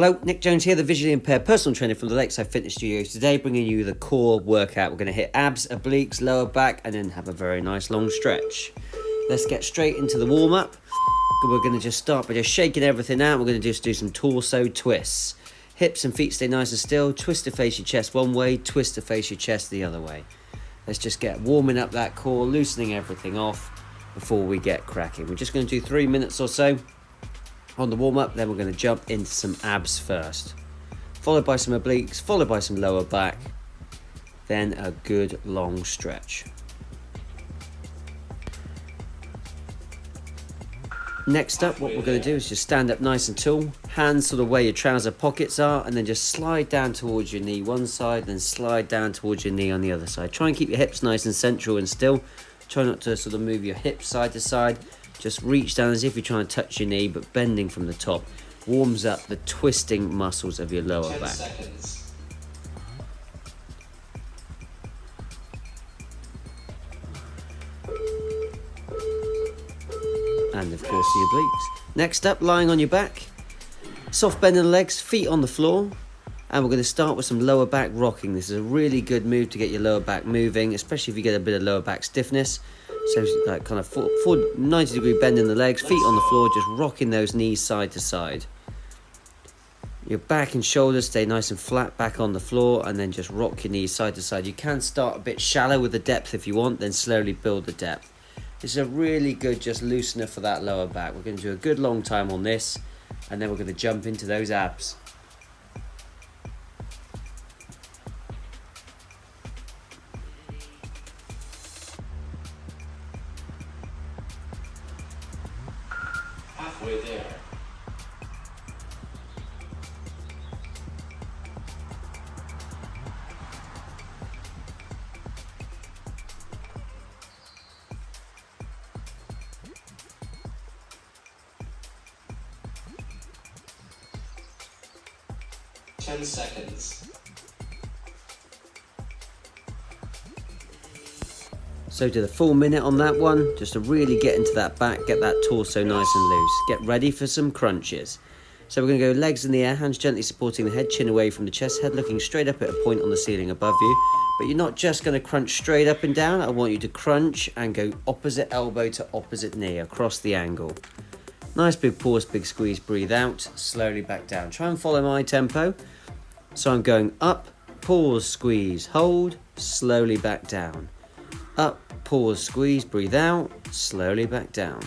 Hello, Nick Jones here, the visually impaired personal trainer from the Lakeside Fitness Studios. Today bringing you the core workout. We're going to hit abs, obliques, lower back, and then have a very nice long stretch. Let's get straight into the warm-up. We're going to just start by just shaking everything out. We're going to just do some torso twists. Hips and feet stay nice and still. Twist to face your chest one way, twist to face your chest the other way. Let's just get warming up that core, loosening everything off before we get cracking. We're just going to do 3 minutes or so on the warm-up, then we're going to jump into some abs first, followed by some obliques, followed by some lower back, then a good long stretch. Next up, what we're going to do is just stand up nice and tall, hands sort of where your trouser pockets are, and then just slide down towards your knee one side, then slide down towards your knee on the other side. Try and keep your hips nice and central and still. Try not to sort of move your hips side to side. Just reach down as if you're trying to touch your knee, but bending from the top. Warms up the twisting muscles of your lower back. Seconds. And of course the obliques. Next up, lying on your back. Soft bend in the legs, feet on the floor. And we're going to start with some lower back rocking. This is a really good move to get your lower back moving, especially if you get a bit of lower back stiffness. So like kind of 90-degree bend in the legs, feet on the floor, just rocking those knees side to side. Your back and shoulders stay nice and flat back on the floor, and then just rock your knees side to side. You can start a bit shallow with the depth if you want, then slowly build the depth. This is a really good just loosener for that lower back. We're going to do a good long time on this, and then we're going to jump into those abs. Halfway there. Ten seconds. So do the full minute on that one, just to really get into that back, get that torso nice and loose. Get ready for some crunches. So we're going to go legs in the air, hands gently supporting the head, chin away from the chest, head looking straight up at a point on the ceiling above you. But you're not just going to crunch straight up and down. I want you to crunch and go opposite elbow to opposite knee across the angle. Nice big pause, big squeeze, breathe out, slowly back down. Try and follow my tempo. So I'm going up, pause, squeeze, hold, slowly back down. Up, pause, squeeze, breathe out, slowly back down.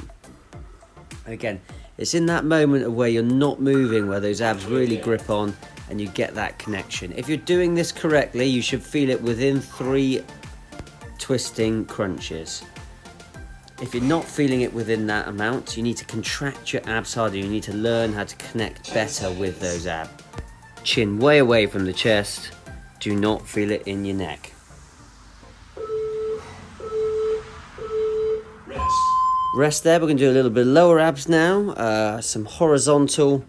And again, it's in that moment of where you're not moving, where those abs really grip on and you get that connection. If you're doing this correctly, you should feel it within 3 twisting crunches. If you're not feeling it within that amount, you need to contract your abs harder. You need to learn how to connect better with those abs. Chin way away from the chest. Do not feel it in your neck. Rest there. We're going to do a little bit of lower abs now. Some horizontal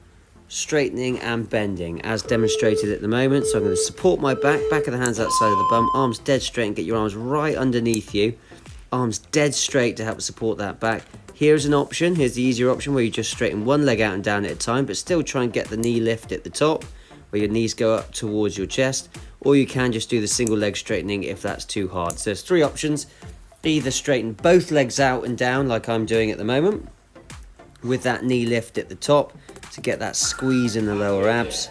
straightening and bending as demonstrated at the moment. So I'm going to support my back of the hands outside of the bum, arms dead straight, and get your arms right underneath you. Arms dead straight to help support that back. Here's an option. Here's the easier option where you just straighten one leg out and down at a time, but still try and get the knee lift at the top where your knees go up towards your chest. Or you can just do the single leg straightening if that's too hard. So there's 3 options. Either straighten both legs out and down like I'm doing at the moment with that knee lift at the top to get that squeeze in the lower abs,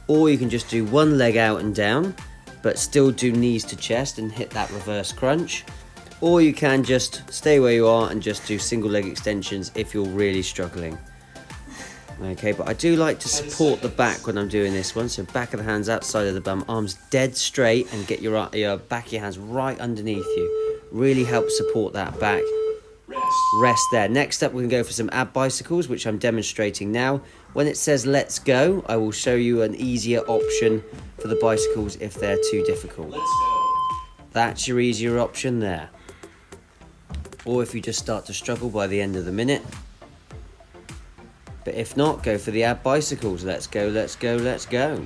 or you can just do one leg out and down but still do knees to chest and hit that reverse crunch, or you can just stay where you are and just do single leg extensions if you're really struggling. Okay, but I do like to support the back when I'm doing this one, so back of the hands outside of the bum, arms dead straight, and get your back of your hands right underneath you. Really help support that back. Rest there. Next up, we're going to go for some ab bicycles, which I'm demonstrating now. When it says let's go, I will show you an easier option for the bicycles if they're too difficult. Let's go. That's your easier option there. Or if you just start to struggle by the end of the minute. But if not, go for the ab bicycles. Let's go, let's go, let's go.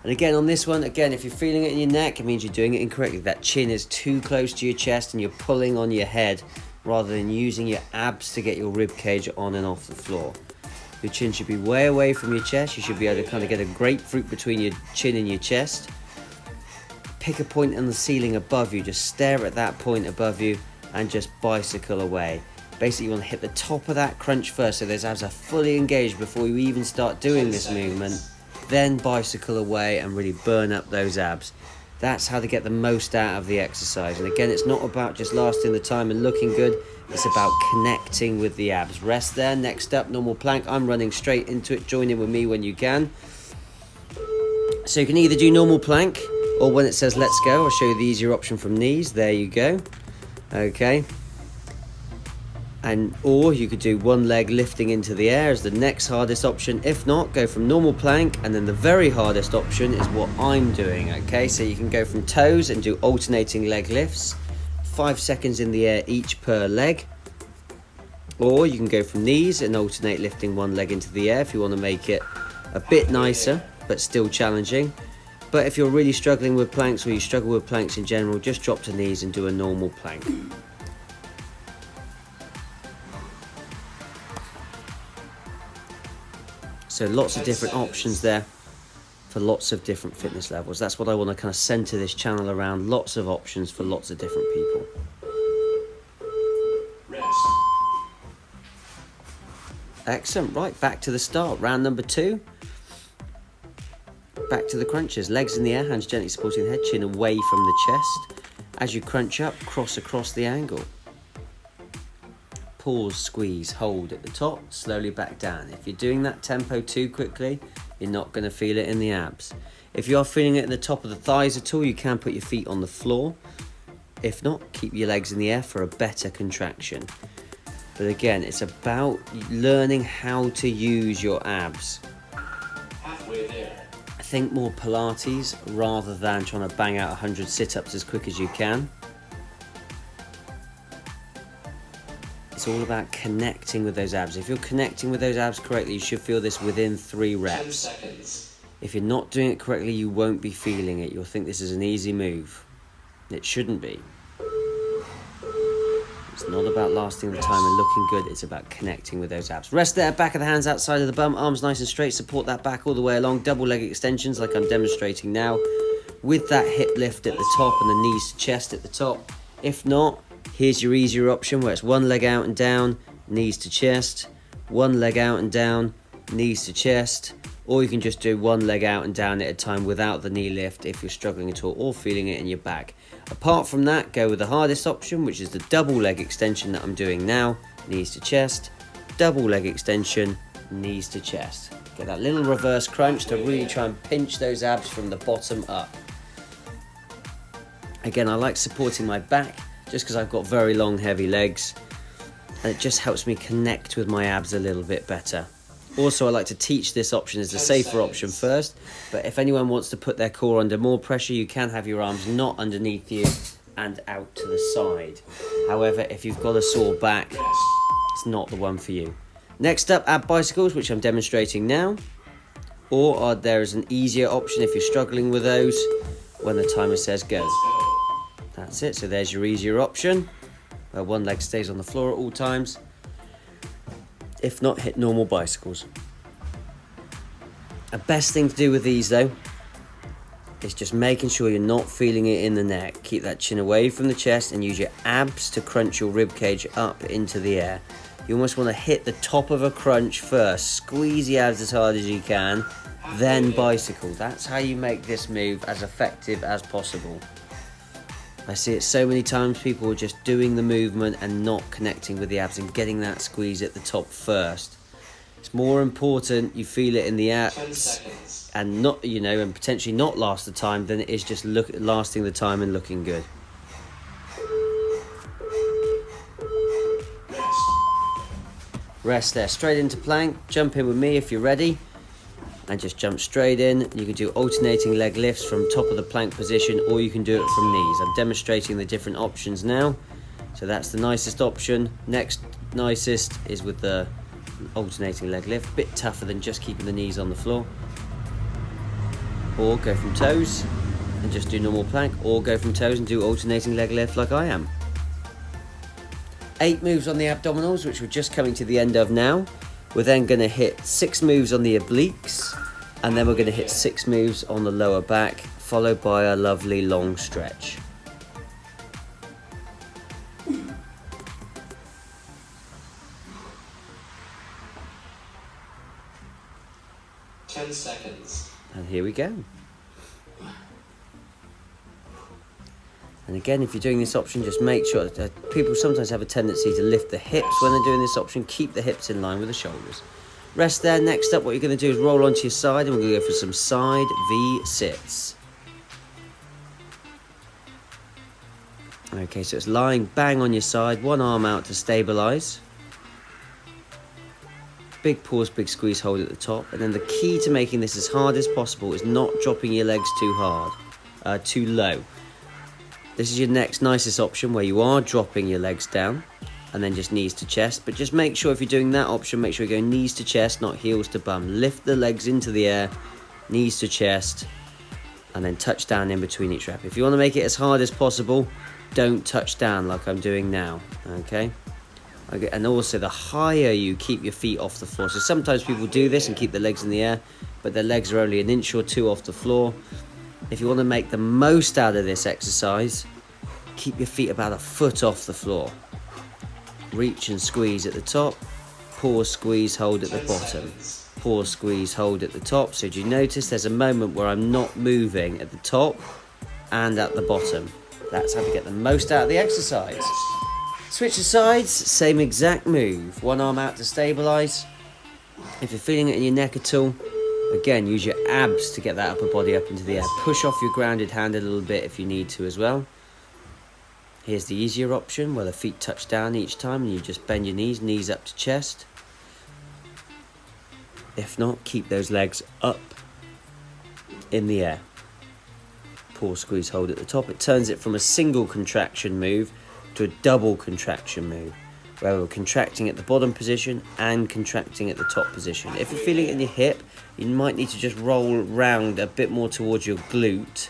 And again, on this one, if you're feeling it in your neck, it means you're doing it incorrectly. That chin is too close to your chest and you're pulling on your head rather than using your abs to get your rib cage on and off the floor. Your chin should be way away from your chest. You should be able to kind of get a grapefruit between your chin and your chest. Pick a point on the ceiling above you, just stare at that point above you and just bicycle away. Basically, you want to hit the top of that crunch first so those abs are fully engaged before you even start doing this movement. Then bicycle away and really burn up those abs. That's how to get the most out of the exercise. And again, it's not about just lasting the time and looking good. It's about connecting with the abs. Rest there. Next up, normal plank. I'm running straight into it. Join in with me when you can. So you can either do normal plank, or when it says let's go, I'll show you the easier option from knees. There you go. Okay. Or you could do one leg lifting into the air as the next hardest option. If not, go from normal plank, and then the very hardest option is what I'm doing. Okay, so you can go from toes and do alternating leg lifts, 5 seconds in the air each per leg. Or you can go from knees and alternate lifting one leg into the air if you want to make it a bit nicer but still challenging. But if you're really struggling with planks, or you struggle with planks in general, just drop to knees and do a normal plank. So lots of different options there for lots of different fitness levels. That's what I want to kind of center this channel around. Lots of options for lots of different people. Rest. Excellent. Right, back to the start. Round number 2. Back to the crunches. Legs in the air, hands gently supporting the head, chin away from the chest. As you crunch up, cross across the angle. Pause, squeeze, hold at the top, slowly back down. If you're doing that tempo too quickly, you're not going to feel it in the abs. If you are feeling it at the top of the thighs at all, you can put your feet on the floor. If not, keep your legs in the air for a better contraction. But again, it's about learning how to use your abs. Halfway there. Think more Pilates rather than trying to bang out 100 sit-ups as quick as you can. It's all about connecting with those abs. If you're connecting with those abs correctly, you should feel this within 3 10 reps. seconds. If you're not doing it correctly, you won't be feeling it. You'll think this is an easy move. It shouldn't be. It's not about lasting the time and looking good. It's about connecting with those abs. Rest there, back of the hands outside of the bum, arms nice and straight. Support that back all the way along. Double leg extensions like I'm demonstrating now, with that hip lift at the top and the knees to chest at the top. If not, here's your easier option where it's one leg out and down, knees to chest, one leg out and down, knees to chest, or you can just do one leg out and down at a time without the knee lift if you're struggling at all or feeling it in your back. Apart from that, go with the hardest option, which is the double leg extension that I'm doing now, knees to chest, double leg extension, knees to chest. Get that little reverse crunch to really try and pinch those abs from the bottom up. Again, I like supporting my back just because I've got very long, heavy legs, and it just helps me connect with my abs a little bit better. Also, I like to teach this option as a safer option first, but if anyone wants to put their core under more pressure, you can have your arms not underneath you and out to the side. However, if you've got a sore back, it's not the one for you. Next up, ab bicycles, which I'm demonstrating now, or there is an easier option if you're struggling with those when the timer says go. Let's go. That's it, so there's your easier option, where one leg stays on the floor at all times. If not, hit normal bicycles. The best thing to do with these though, is just making sure you're not feeling it in the neck. Keep that chin away from the chest and use your abs to crunch your rib cage up into the air. You almost want to hit the top of a crunch first, squeeze the abs as hard as you can, then bicycle. That's how you make this move as effective as possible. I see it so many times, people are just doing the movement and not connecting with the abs and getting that squeeze at the top first. It's more important you feel it in the 10 abs seconds. and not, and potentially not last the time than it is just lasting the time and looking good. Rest. Rest there, straight into plank. Jump in with me if you're ready. And just jump straight in. You can do alternating leg lifts from top of the plank position, or you can do it from knees. I'm demonstrating the different options now. So that's the nicest option. Next nicest is with the alternating leg lift. Bit tougher than just keeping the knees on the floor. Or go from toes and just do normal plank, or go from toes and do alternating leg lift like I am. 8 moves on the abdominals, which we're just coming to the end of now. We're then going to hit 6 moves on the obliques, and then we're going to hit 6 moves on the lower back, followed by a lovely long stretch. Ten seconds. And here we go. And again, if you're doing this option, just make sure that people sometimes have a tendency to lift the hips when they're doing this option. Keep the hips in line with the shoulders. Rest there. Next up, what you're going to do is roll onto your side, and we're going to go for some side V sits. Okay, so it's lying bang on your side, one arm out to stabilize. Big pause, big squeeze, hold at the top. And then the key to making this as hard as possible is not dropping your legs too low. This is your next nicest option, where you are dropping your legs down and then just knees to chest. But just make sure if you're doing that option, make sure you're going knees to chest, not heels to bum. Lift the legs into the air, knees to chest, and then touch down in between each rep. If you want to make it as hard as possible, don't touch down like I'm doing now, okay? And also, the higher you keep your feet off the floor. So sometimes people do this and keep their legs in the air, but their legs are only an inch or two off the floor. If you want to make the most out of this exercise, keep your feet about a foot off the floor. Reach and squeeze at the top. Pause, squeeze, hold at the bottom. Pause, squeeze, hold at the top. So do you notice there's a moment where I'm not moving at the top and at the bottom? That's how to get the most out of the exercise. Switch the sides, same exact move. One arm out to stabilize. If you're feeling it in your neck at all, again, use your abs to get that upper body up into the air. Push off your grounded hand a little bit if you need to as well. Here's the easier option, where the feet touch down each time and you just bend your knees up to chest. If not, keep those legs up in the air. Pause, squeeze, hold at the top. It turns it from a single contraction move to a double contraction move, where we're contracting at the bottom position and contracting at the top position. If you're feeling it in your hip, you might need to just roll round a bit more towards your glute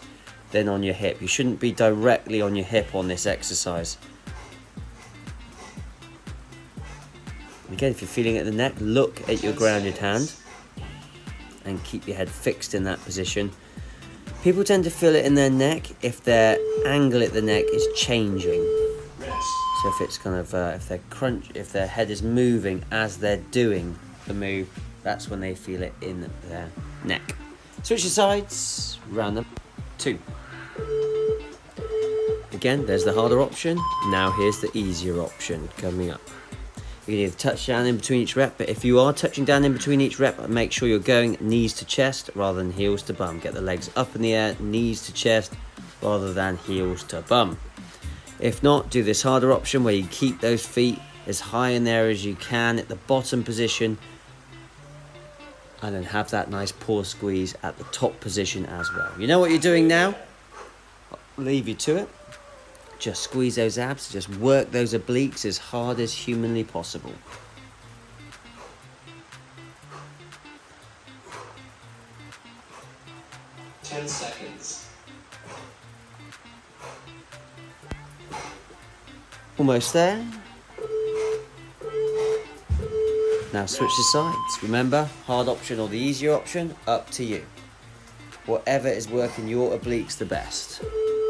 than on your hip. You shouldn't be directly on your hip on this exercise. Again, if you're feeling it in the neck, look at your grounded hand and keep your head fixed in that position. People tend to feel it in their neck if their angle at the neck is changing. So if it's kind of, if their head is moving as they're doing the move, that's when they feel it in their neck. Switch your sides, round them, 2. Again, there's the harder option. Now here's the easier option coming up. You can either touch down in between each rep, but if you are touching down in between each rep, make sure you're going knees to chest rather than heels to bum. Get the legs up in the air, knees to chest rather than heels to bum. If not, do this harder option where you keep those feet as high in there as you can at the bottom position, and then have that nice pause squeeze at the top position as well. You know what you're doing now? I'll leave you to it. Just squeeze those abs, just work those obliques as hard as humanly possible. Ten seconds. Almost there. Now switch the sides. Remember, hard option or the easier option, up to you. Whatever is working your obliques the best.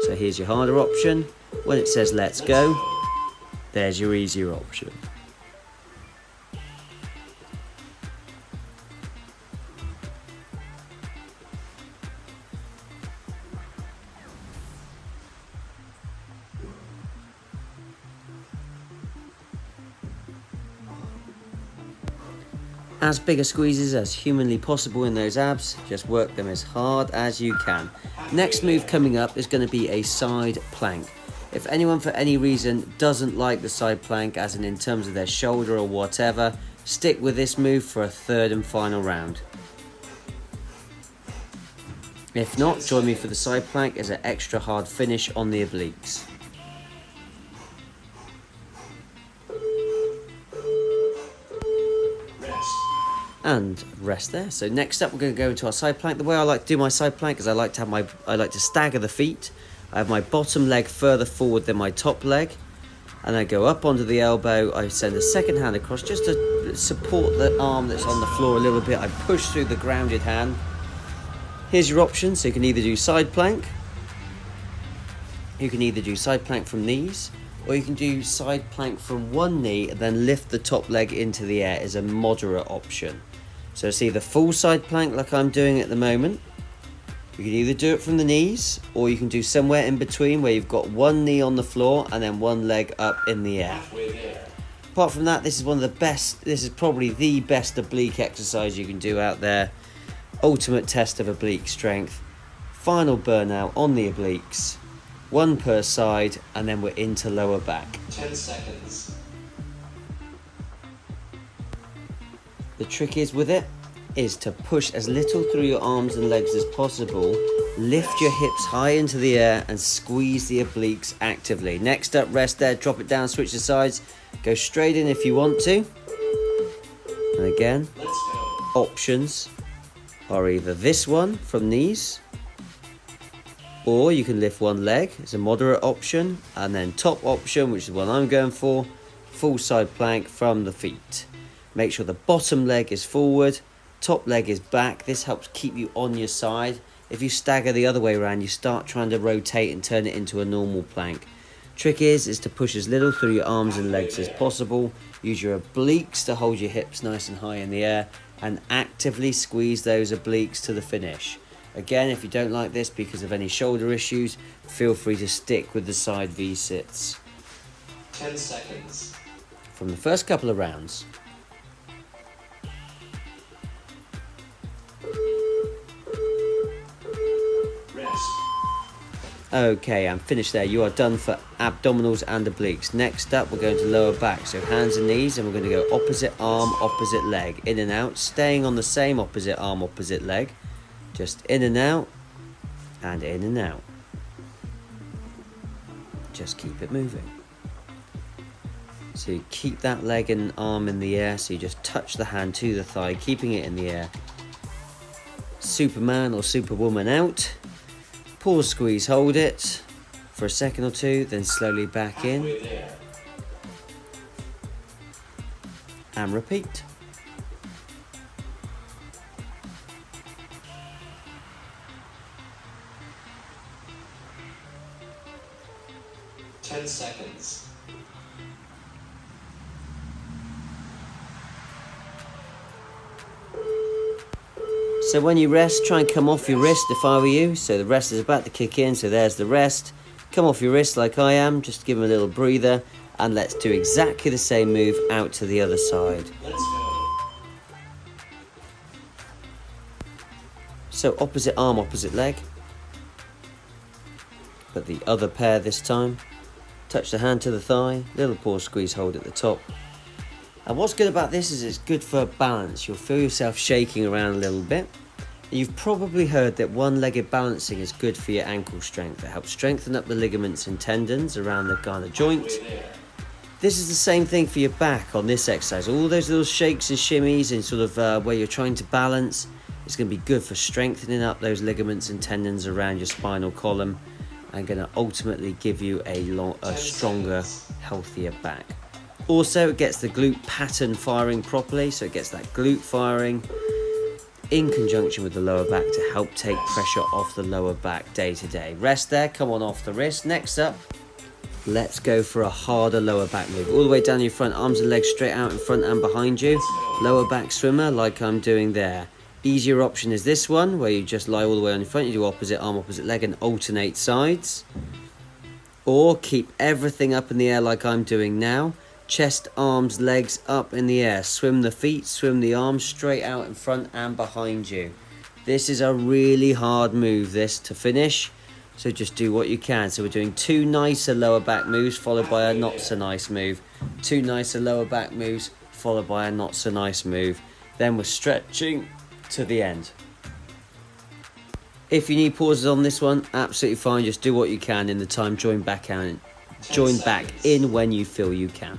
So here's your harder option. When it says let's go, there's your easier option. As big a squeezes as humanly possible in those abs, just work them as hard as you can. Next move coming up is going to be a side plank. If anyone for any reason doesn't like the side plank, as in terms of their shoulder or whatever, stick with this move for a third and final round. If not, join me for the side plank as an extra hard finish on the obliques. And rest there. So next up, we're going to go into our side plank. The way I like to do my side plank is I like to stagger the feet. I have my bottom leg further forward than my top leg. and I go up onto the elbow. I send a second hand across just to support the arm that's on the floor a little bit. I push through the grounded hand. Here's your options. So you can either do side plank. You can either do side plank from knees, or you can do side plank from one knee and then lift the top leg into the air as a moderate option. So it's either full side plank like I'm doing at the moment. You can either do it from the knees, or you can do somewhere in between where you've got one knee on the floor and then one leg up in the air. Apart from that, this is one of the best, this is probably the best oblique exercise you can do out there. Ultimate test of oblique strength. Final burnout on the obliques. One per side, and then we're into lower back. 10 seconds. The trick is with it is to push as little through your arms and legs as possible. Lift your hips high into the air and squeeze the obliques actively. Next up, rest there, drop it down, switch the sides. Go straight in if you want to. And again, Let's go. options are either this one from knees, or you can lift one leg. It's a moderate option. And then top option, which is what I'm going for, full side plank from the feet. Make sure the bottom leg is forward, top leg is back. This helps keep you on your side. If you stagger the other way around, you start trying to rotate and turn it into a normal plank. Trick is to push as little through your arms and legs as possible. Use your obliques to hold your hips nice and high in the air and actively squeeze those obliques to the finish. Again, if you don't like this because of any shoulder issues, feel free to stick with the side V sits. 10 seconds. From the first couple of rounds. Rest. Okay, I'm finished there. You are done for abdominals and obliques. Next up, we're going to lower back. So hands and knees, and we're going to go opposite arm, opposite leg. In and out, staying on the same opposite arm, opposite leg. Just in and out, and in and out. Just keep it moving. So you keep that leg and arm in the air, so you just touch the hand to the thigh, keeping it in the air. Superman or Superwoman out. Pause, squeeze, hold it for a second or two, then slowly back in. Halfway there. And repeat. Ten seconds. So when you rest, try and come off your wrist if I were you. So the rest is about to kick in, so there's the rest. Come off your wrist like I am, just give them a little breather. And let's do exactly the same move out to the other side. Let's go. So opposite arm, opposite leg. But the other pair this time. Touch the hand to the thigh, little pause, squeeze, hold at the top. And what's good about this is it's good for balance. You'll feel yourself shaking around a little bit. You've probably heard that one-legged balancing is good for your ankle strength. It helps strengthen up the ligaments and tendons around the kind of joint. Halfway there. This is the same thing for your back on this exercise. All those little shakes and shimmies and sort of where you're trying to balance, it's going to be good for strengthening up those ligaments and tendons around your spinal column and going to ultimately give you a stronger, healthier back. Also, it gets the glute pattern firing properly, so it gets that glute firing in conjunction with the lower back to help take pressure off the lower back day to day. Rest there, come on off the wrist. Next up, let's go for a harder lower back move. All the way down your front, arms and legs straight out in front and behind you. Lower back swimmer like I'm doing there. Easier option is this one, where you just lie all the way on your front, you do opposite arm, opposite leg and alternate sides. Or keep everything up in the air like I'm doing now. Chest, arms, legs up in the air. Swim the feet, swim the arms straight out in front and behind you. This is a really hard move, this, to finish. So just do what you can. So we're doing two nicer lower back moves followed by a not so nice move. Two nicer lower back moves followed by a not so nice move. Then we're stretching to the end. If you need pauses on this one, absolutely fine. Just do what you can in the time. Join back in when you feel you can.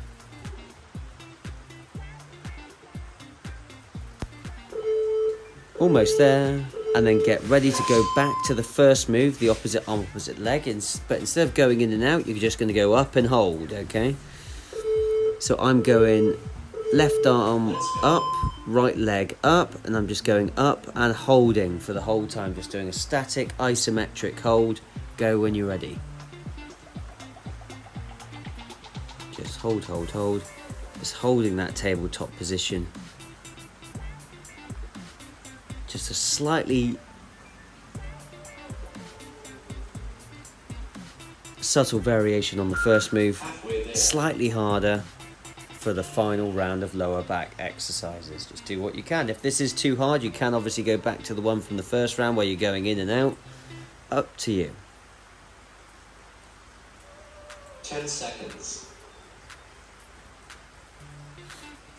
Almost there. And then get ready to go back to the first move, the opposite arm, opposite leg. But instead of going in and out, you're just going to go up and hold, okay? So I'm going left arm up, right leg up, and I'm just going up and holding for the whole time, just doing a static isometric hold. Go when you're ready. Just hold, hold, hold. Just holding that tabletop position. Just a slightly subtle variation on the first move, slightly harder for the final round of lower back exercises. Just do what you can. If this is too hard, you can obviously go back to the one from the first round where you're going in and out. Up to you. 10 seconds.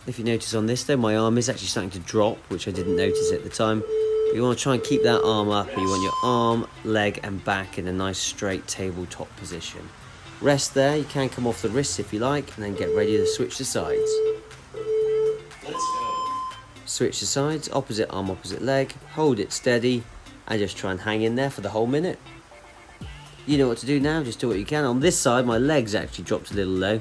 If you notice on this though, my arm is actually starting to drop, which I didn't notice at the time. But you want to try and keep that arm up, and you want your arm, leg and back in a nice straight tabletop position. Rest there, you can come off the wrists if you like, and then get ready to switch the sides. Let's go. Switch the sides, opposite arm, opposite leg, hold it steady, and just try and hang in there for the whole minute. You know what to do now, just do what you can. On this side, my legs actually dropped a little low.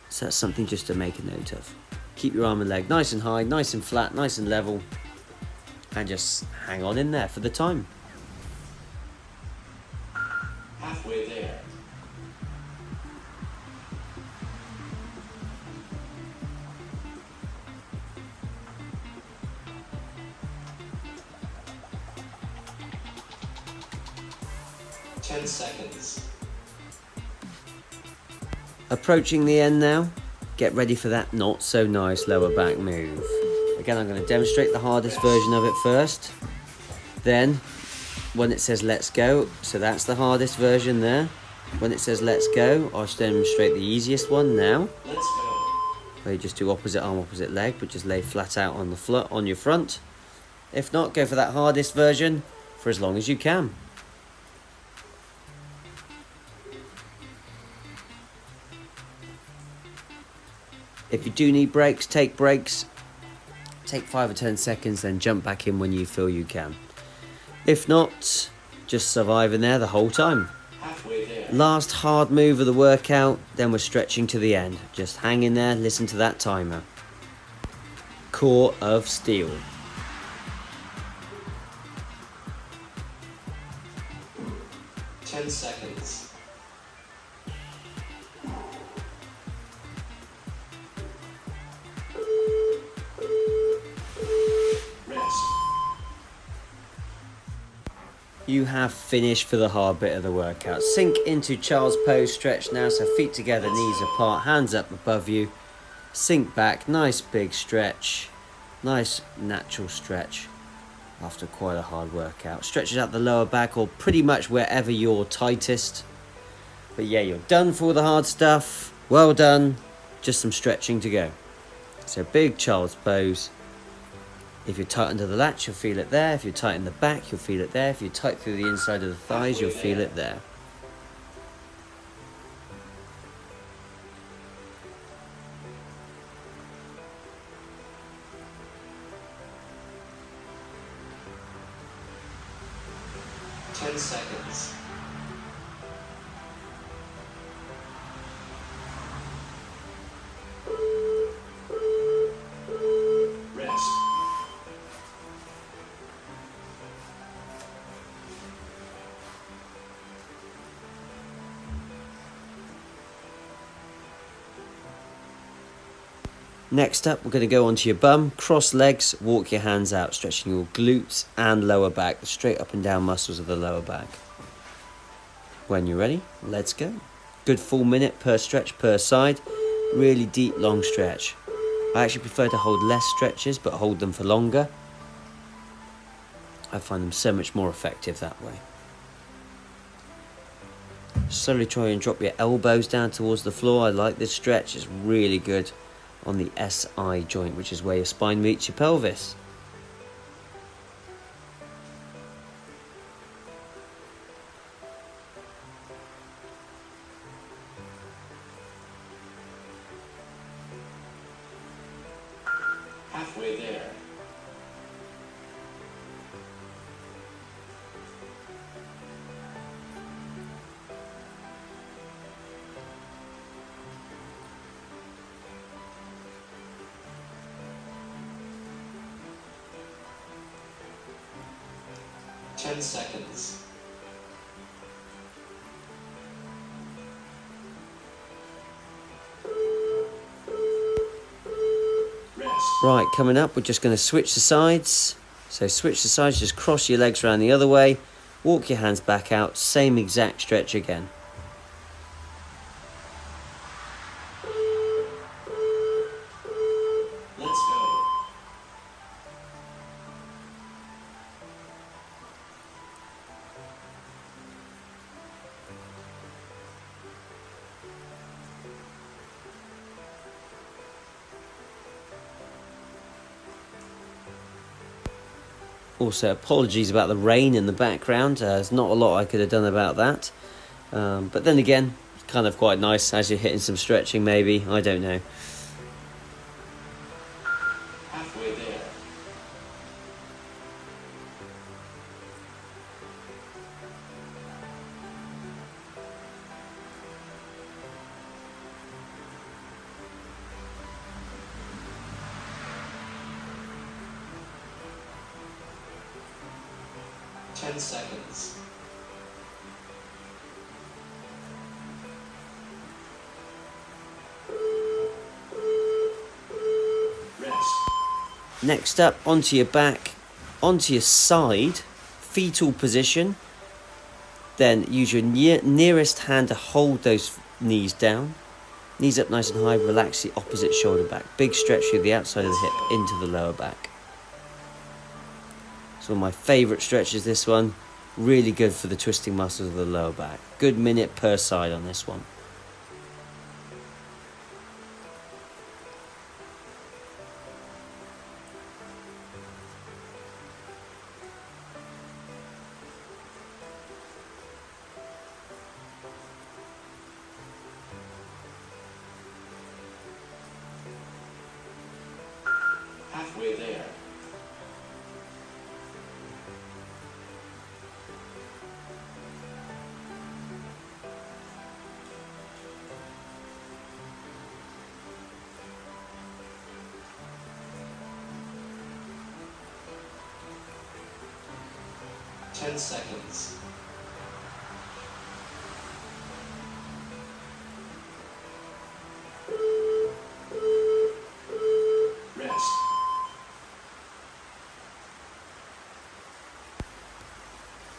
So that's something just to make a note of. Keep your arm and leg nice and high, nice and flat, nice and level, and just hang on in there for the time. Halfway there. Ten seconds. Approaching the end now. Get ready for that not so nice lower back move. Again, I'm going to demonstrate the hardest version of it first. Then, when it says let's go, so that's the hardest version there. When it says let's go, I'll demonstrate the easiest one now. Let's go. Where you just do opposite arm, opposite leg, but just lay flat out on the on your front. If not, go for that hardest version for as long as you can. If you do need breaks, take breaks. Take 5 or 10 seconds, then jump back in when you feel you can. If not, just survive in there the whole time. Halfway there. Last hard move of the workout, then we're stretching to the end. Just hang in there, listen to that timer. Core of steel. Seconds. Rest. You have finished for the hard bit of the workout. Sink into child's pose, stretch now, so feet together, knees apart, hands up above you. Sink back, nice big stretch. Nice natural stretch after quite a hard workout. Stretches out the lower back or pretty much wherever you're tightest. But yeah, you're done for all the hard stuff. Well done. Just some stretching to go. So big child's pose. If you're tight under the lat, you'll feel it there. If you're tight in the back, you'll feel it there. If you're tight through the inside of the thighs, you'll feel it there. Seconds. Rest. Next up, we're going to go onto your bum, cross legs, walk your hands out, stretching your glutes and lower back, the straight up and down muscles of the lower back. When you're ready, let's go. Good full minute per stretch per side, really deep long stretch. I actually prefer to hold less stretches but hold them for longer. I find them so much more effective that way. Slowly try and drop your elbows down towards the floor. I like this stretch, it's really good on the SI joint, which is where your spine meets your pelvis. Halfway there. 10 seconds. Rest. Right, coming up, we're just going to switch the sides. So switch the sides, just cross your legs around the other way, walk your hands back out, same exact stretch again. Let's go. Also, apologies about the rain in the background. There's not a lot I could have done about that. But then again, it's kind of quite nice as you're hitting some stretching maybe. I don't know. Halfway there. Ten seconds. Rest. Next up, onto your back, onto your side, fetal position. Then use your nearest hand to hold those knees down. Knees up nice and high, relax the opposite shoulder back. Big stretch through the outside of the hip into the lower back. It's one of my favourite stretches, this one. Really good for the twisting muscles of the lower back. Good minute per side on this one. Halfway there. Ten seconds. Rest.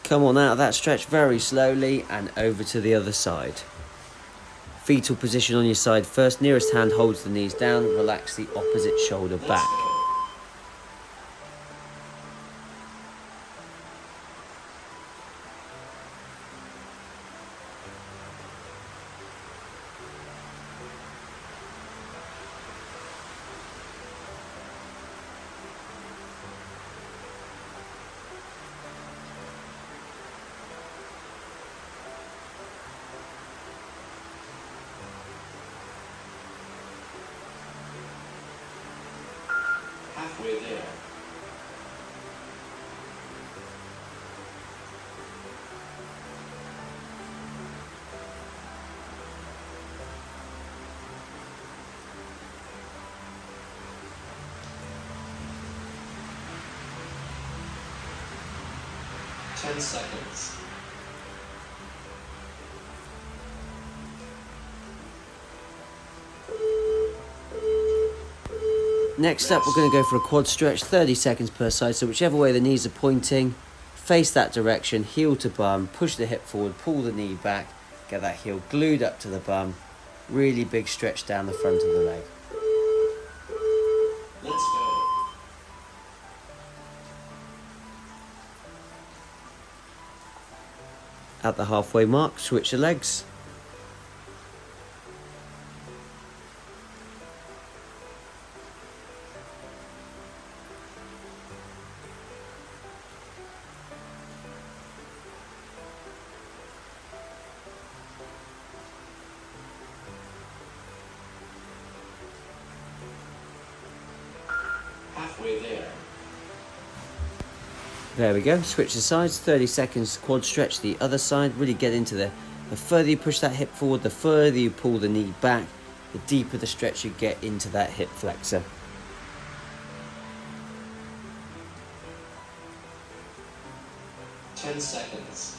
Come on out of that stretch very slowly and over to the other side. Fetal position on your side first. Nearest hand holds the knees down. Relax the opposite shoulder Let's back. go. Halfway there. Ten seconds. Next up, we're going to go for a quad stretch, 30 seconds per side. So whichever way the knees are pointing, face that direction, heel to bum, push the hip forward, pull the knee back, get that heel glued up to the bum. Really big stretch down the front of the leg. Let's go. At the halfway mark, switch the legs. Halfway there. There we go, switch the sides, 30 seconds quad stretch the other side. Really get into the further you push that hip forward, the further you pull the knee back, the deeper the stretch you get into that hip flexor. 10 seconds.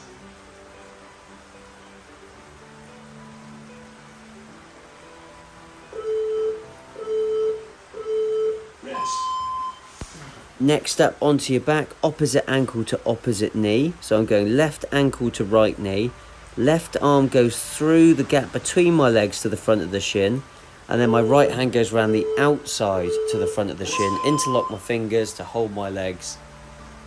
Rest. Next up, onto your back, opposite ankle to opposite knee. So I'm going left ankle to right knee. Left arm goes through the gap between my legs to the front of the shin. And then my right hand goes around the outside to the front of the shin. Interlock my fingers to hold my legs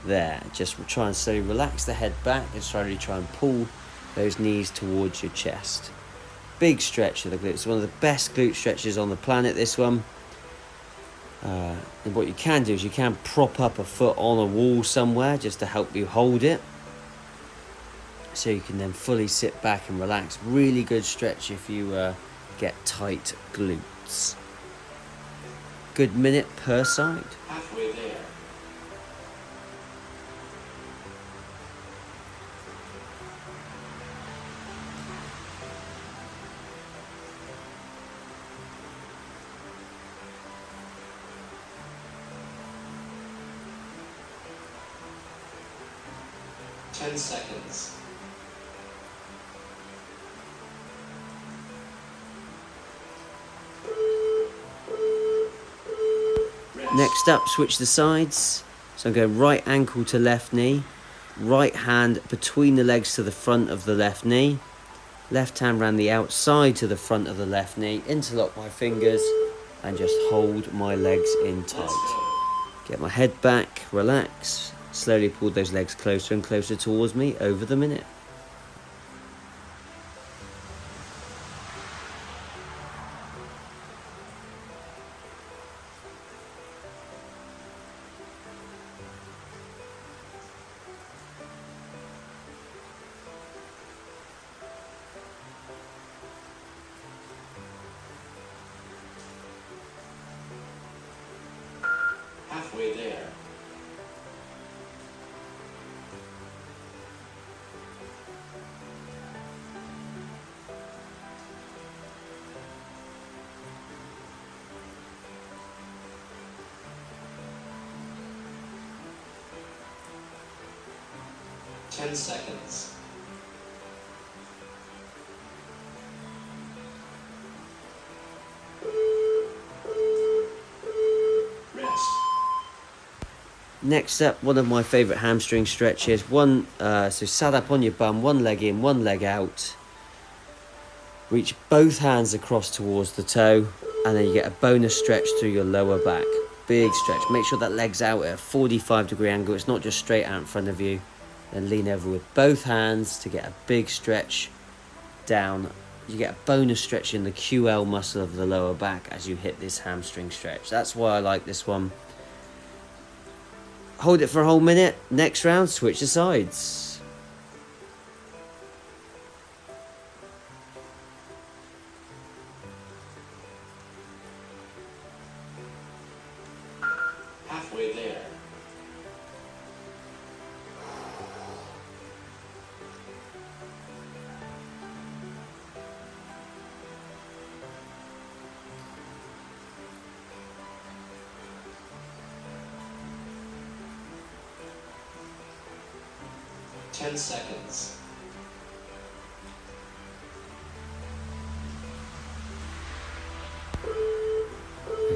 there. Just try and slowly relax the head back and slowly try and pull those knees towards your chest. Big stretch of the glutes. One of the best glute stretches on the planet, this one. And what you can do is you can prop up a foot on a wall somewhere just to help you hold it, so you can then fully sit back and relax. Really good stretch if you get tight glutes. Good minute per side. Halfway there. Ten seconds. Rest. Next up, switch the sides. So I'm going right ankle to left knee, right hand between the legs to the front of the left knee, left hand around the outside to the front of the left knee, interlock my fingers and just hold my legs in Let's tight. go. Get my head back, relax, slowly pull those legs closer and closer towards me over the minute. Halfway there. Ten seconds. Rest. Next up, one of my favourite hamstring stretches. So sat up on your bum, one leg in, one leg out. Reach both hands across towards the toe, and then you get a bonus stretch through your lower back. Big stretch. Make sure that leg's out at a 45-degree angle. It's not just straight out in front of you. Then lean over with both hands to get a big stretch down. You get a bonus stretch in the QL muscle of the lower back as you hit this hamstring stretch. That's why I like this one. Hold it for a whole minute. Next round, switch the sides. Halfway there. Ten seconds.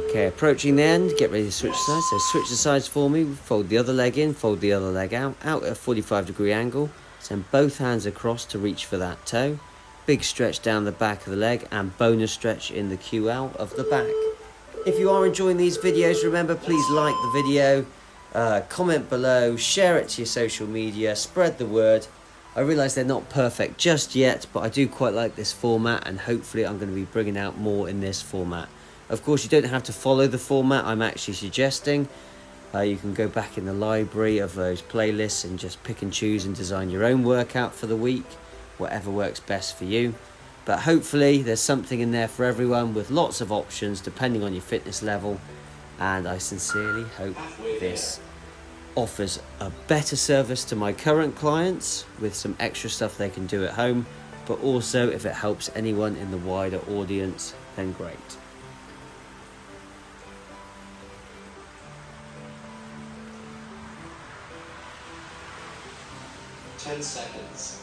Okay, approaching the end, get ready to switch sides. So switch the sides for me, fold the other leg in, fold the other leg out at a 45-degree angle. Send both hands across to reach for that toe. Big stretch down the back of the leg and bonus stretch in the QL of the back. If you are enjoying these videos, remember, please like the video, comment below, share it to your social media, spread the word. I realise they're not perfect just yet, but I do quite like this format, and hopefully I'm going to be bringing out more in this format. Of course, you don't have to follow the format I'm actually suggesting. You can go back in the library of those playlists and just pick and choose and design your own workout for the week, whatever works best for you. But hopefully there's something in there for everyone with lots of options depending on your fitness level. And I sincerely hope this offers a better service to my current clients with some extra stuff they can do at home. But also, if it helps anyone in the wider audience, then great. 10 seconds.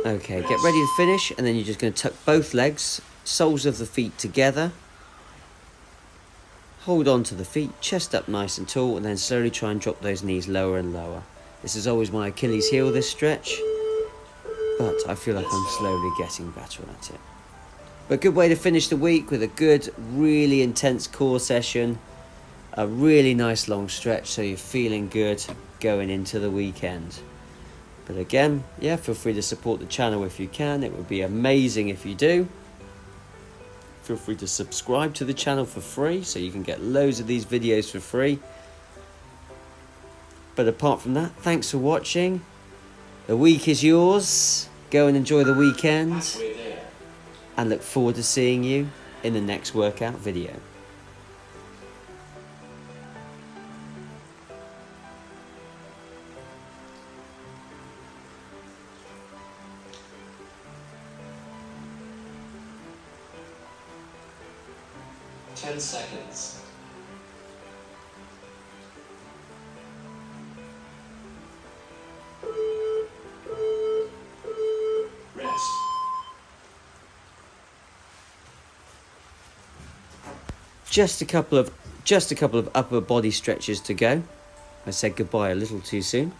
Okay, get ready to finish, and then you're just going to tuck both legs, soles of the feet together. Hold on to the feet, chest up nice and tall, and then slowly try and drop those knees lower and lower. This is always my Achilles heel, this stretch, but I feel like I'm slowly getting better at it. But good way to finish the week with a good, really intense core session. A really nice long stretch, so you're feeling good going into the weekend. But again, yeah, feel free to support the channel if you can. It would be amazing if you do. Feel free to subscribe to the channel for free, so you can get loads of these videos for free. But apart from that, thanks for watching. The week is yours. Go and enjoy the weekend. Halfway there. And look forward to seeing you in the next workout video. Ten seconds. Rest. Just a couple of upper body stretches to go. I said goodbye a little too soon.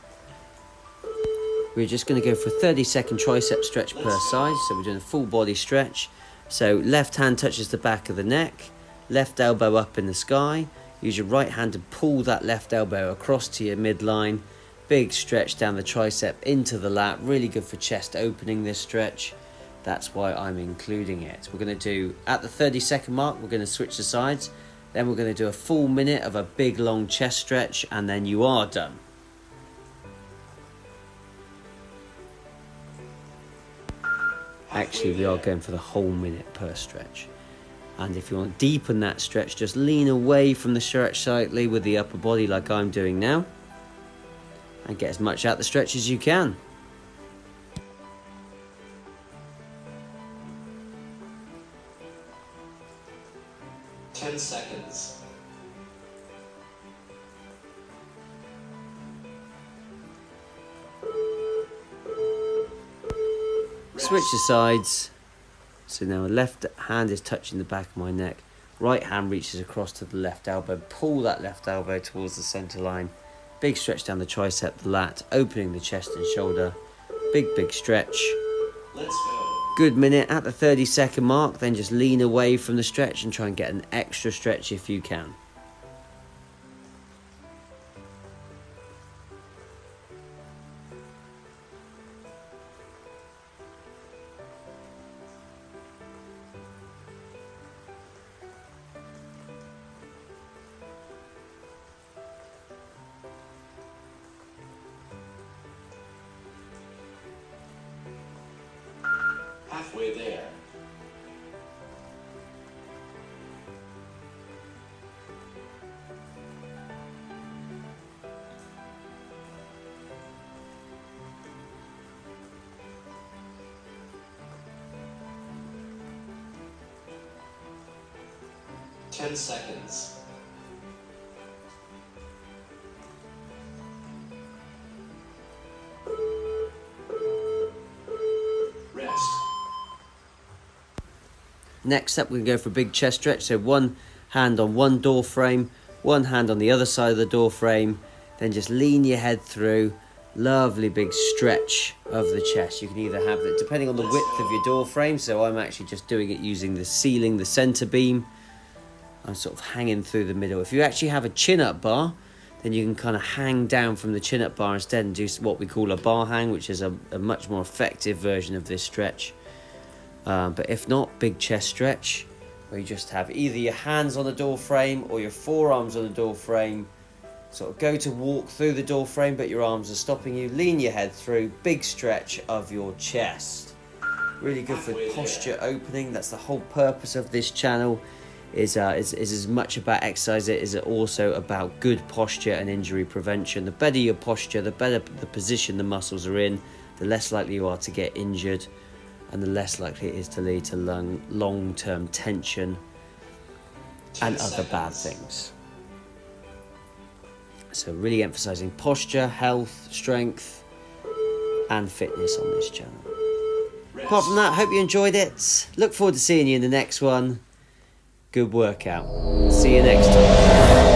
We're just going to go for a 30-second tricep stretch per side. So we're doing a full body stretch. So left hand touches the back of the neck, left elbow up in the sky. Use your right hand to pull that left elbow across to your midline. Big stretch down the tricep into the lat. Really good for chest opening, this stretch. That's why I'm including it. We're going to do, at the 30-second mark, we're going to switch the sides. Then we're going to do a full minute of a big long chest stretch, and then you are done. Actually, we are going for the whole minute per stretch. And if you want to deepen that stretch, just lean away from the stretch slightly with the upper body like I'm doing now. And get as much out the stretch as you can. Ten seconds. Switch the sides. So now left hand is touching the back of my neck. Right hand reaches across to the left elbow. Pull that left elbow towards the center line. Big stretch down the tricep, the lat, opening the chest and shoulder. Big stretch. Let's go. Good minute at the 30-second mark. Then just lean away from the stretch and try and get an extra stretch if you can. Halfway there. Ten seconds. Rest. Next up, we're going to go for a big chest stretch. So one hand on one door frame, one hand on the other side of the door frame. Then just lean your head through. Lovely big stretch of the chest. You can either have it depending on the width of your door frame. So I'm actually just doing it using the ceiling, the center beam. I'm sort of hanging through the middle. If you actually have a chin-up bar, then you can kind of hang down from the chin-up bar instead and do what we call a bar hang, which is a much more effective version of this stretch. But if not, big chest stretch, where you just have either your hands on the door frame or your forearms on the door frame. Sort of go to walk through the door frame, but your arms are stopping you. Lean your head through, big stretch of your chest. Really good for posture opening. That's the whole purpose of this channel. Is as much about exercise as it also about good posture and injury prevention. The better your posture, the better the position the muscles are in, the less likely you are to get injured, and the less likely it is to lead to long-term tension 10 and other bad seconds. things. So really emphasizing posture, health, strength, and fitness on this channel. Rest. Apart from that, hope you enjoyed it. Look forward to seeing you in the next one. Good workout. See you next time.